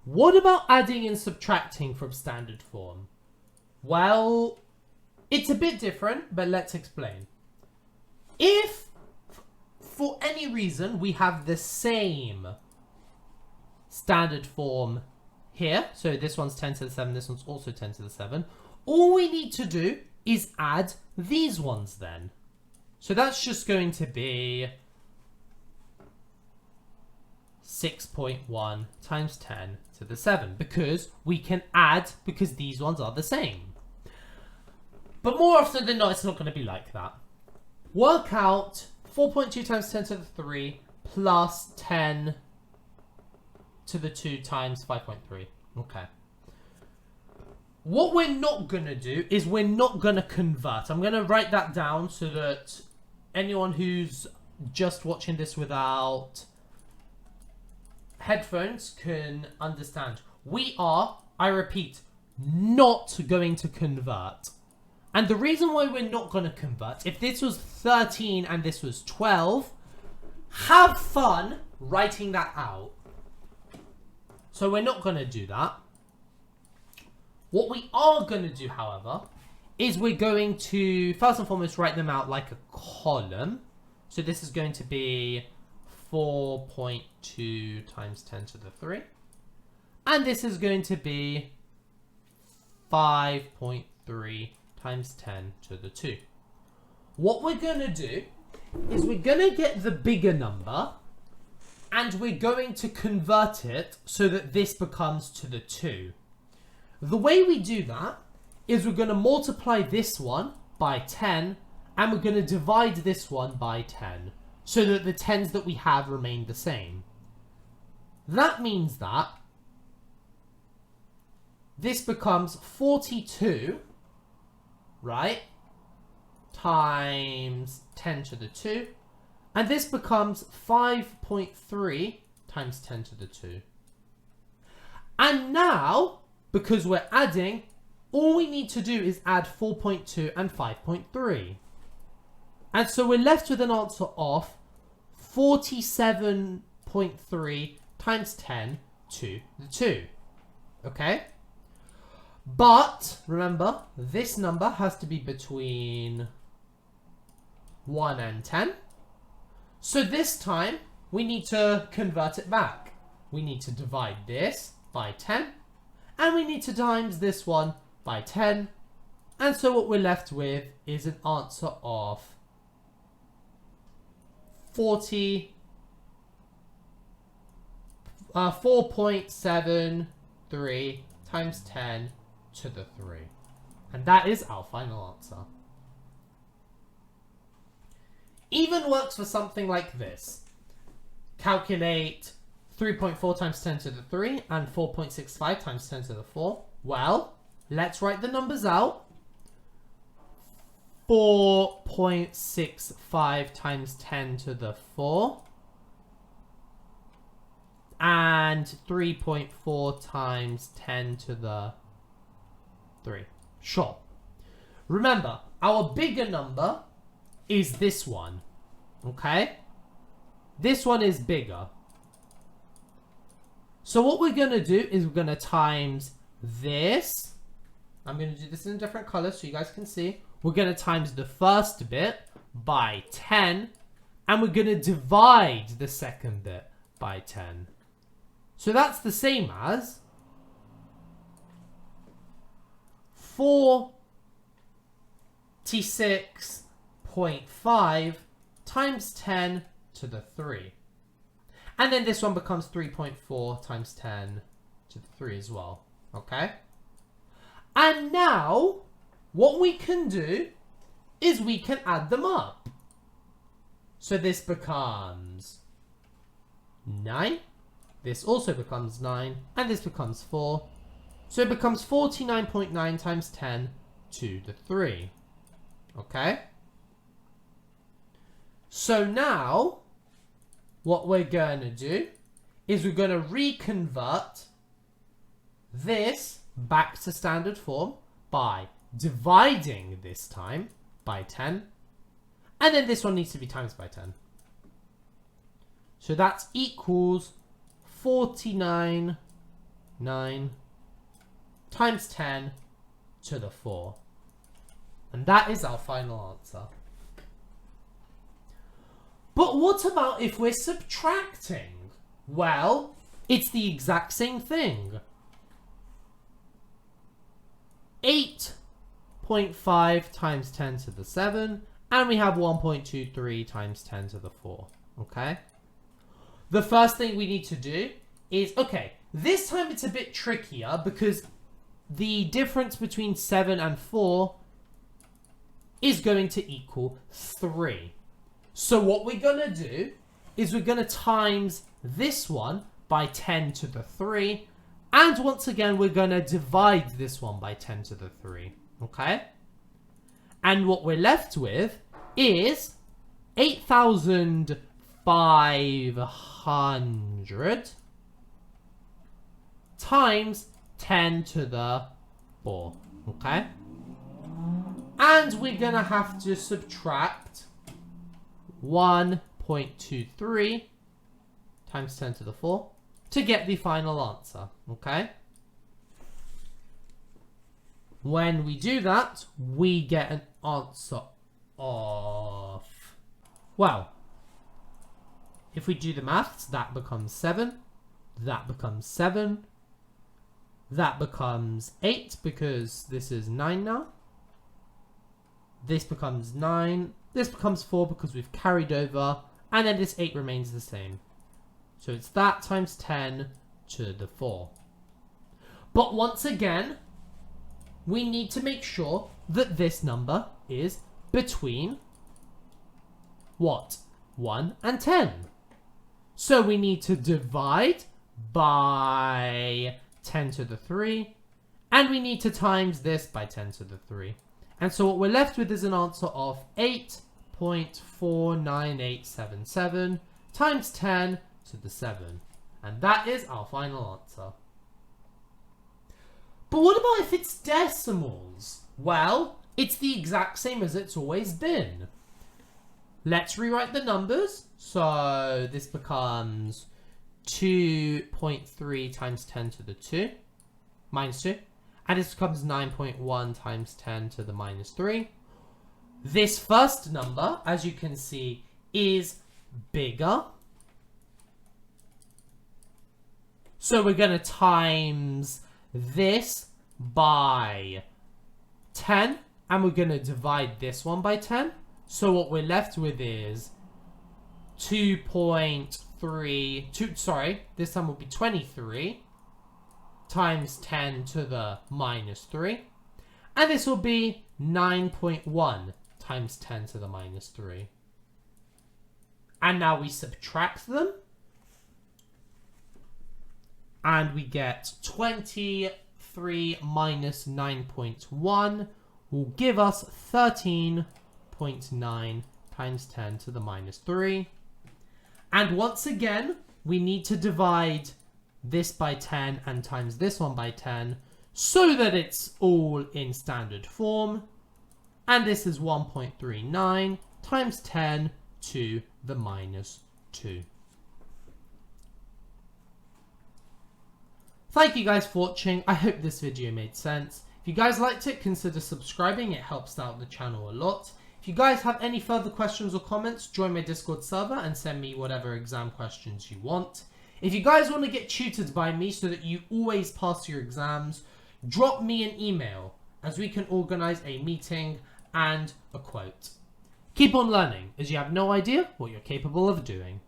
What about adding and subtracting from standard form? Well, it's a bit different, but let's explain. If, for any reason, we have the same standard form here, so this one's 10 to the 7, this one's also 10 to the 7, all we need to do is add these ones then. So that's just going to be 6.1 times 10 to the 7, because we can add, because these ones are the same. But more often than not, it's not going to be like that. Work out 4.2 times 10 to the 3 plus 10 to the 2 times 5.3. Okay. What we're not going to do is we're not going to convert. I'm going to write that down so that anyone who's just watching this without headphones can understand. We are, I repeat, not going to convert. And the reason why we're not going to convert, if this was 13 and this was 12, have fun writing that out. So we're not going to do that. What we are going to do, however, is we're going to, first and foremost, write them out like a column. So this is going to be 4.2 times 10 to the 3. And this is going to be 5.3 times 10 to the 2. What we're going to do is we're going to get the bigger number and we're going to convert it so that this becomes to the 2. The way we do that is we're going to multiply this one by 10 and we're going to divide this one by 10 so that the 10s that we have remain the same. That means that this becomes 42, right, times 10 to the 2, and this becomes 5.3 times 10 to the 2. And now, because we're adding, all we need to do is add 4.2 and 5.3. And so we're left with an answer of 47.3 times 10 to the 2. Okay? But, remember, this number has to be between 1 and 10. So this time, we need to convert it back. We need to divide this by 10. And we need to times this one by 10. And so what we're left with is an answer of 4.73 times 10 to the 3. And that is our final answer. Even works for something like this. Calculate 3.4 times 10 to the 3 and 4.65 times 10 to the 4. Well, let's write the numbers out. 4.65 times 10 to the 4 and 3.4 times 10 to the 3. Sure. Remember, our bigger number is this one. Okay? This one is bigger. So what we're going to do is we're going to times this. I'm going to do this in a different color so you guys can see. We're going to times the first bit by 10. And we're going to divide the second bit by 10. So that's the same as 46.5 times 10 to the 3. And then this one becomes 3.4 times 10 to the 3 as well. Okay? And now, what we can do is we can add them up. So this becomes 9. This also becomes 9. And this becomes 4. So it becomes 49.9 times 10 to the 3. Okay? So now, what we're going to do is we're going to reconvert this back to standard form by dividing this time by 10. And then this one needs to be times by 10. So that equals 49.9 9 times 10 to the 4. And that is our final answer. But what about if we're subtracting? Well, it's the exact same thing. 8.5 times 10 to the 7, and we have 1.23 times 10 to the 4, okay? The first thing we need to do is, okay, this time it's a bit trickier because the difference between 7 and 4 is going to equal 3. So what we're going to do is we're going to times this one by 10 to the 3, and once again we're going to divide this one by 10 to the 3, okay? And what we're left with is 8,500 times 10 to the 4, okay? And we're going to have to subtract 1.23 times 10 to the 4 to get the final answer, okay? When we do that, we get an answer of, well, if we do the maths, that becomes 7, that becomes 7, that becomes 8 because this is 9 now. This becomes 9, this becomes 4 because we've carried over, and then this 8 remains the same. So it's that times 10 to the 4. But once again, we need to make sure that this number is between what? 1 and 10. So we need to divide by 10 to the 3, and we need to times this by 10 to the 3. And so what we're left with is an answer of 8.49877 times 10 to the 7. And that is our final answer. But what about if it's decimals? Well, it's the exact same as it's always been. Let's rewrite the numbers. So this becomes 2.3 times 10 to the 2, minus 2. And this becomes 9.1 times 10 to the minus 3. This first number, as you can see, is bigger. So we're going to times this by 10. And we're going to divide this one by 10. So what we're left with is 2.3, this time will be 23 times 10 to the minus 3. And this will be 9.1 times 10 to the minus 3. And now we subtract them. And we get 23 minus 9.1 will give us 13.9 times 10 to the minus 3. And once again, we need to divide this by 10 and times this one by 10 so that it's all in standard form. And this is 1.39 times 10 to the minus 2. Thank you guys for watching. I hope this video made sense. If you guys liked it, consider subscribing. It helps out the channel a lot. If you guys have any further questions or comments, join my Discord server and send me whatever exam questions you want. If you guys want to get tutored by me so that you always pass your exams, drop me an email as we can organize a meeting and a quote. Keep on learning, as you have no idea what you're capable of doing.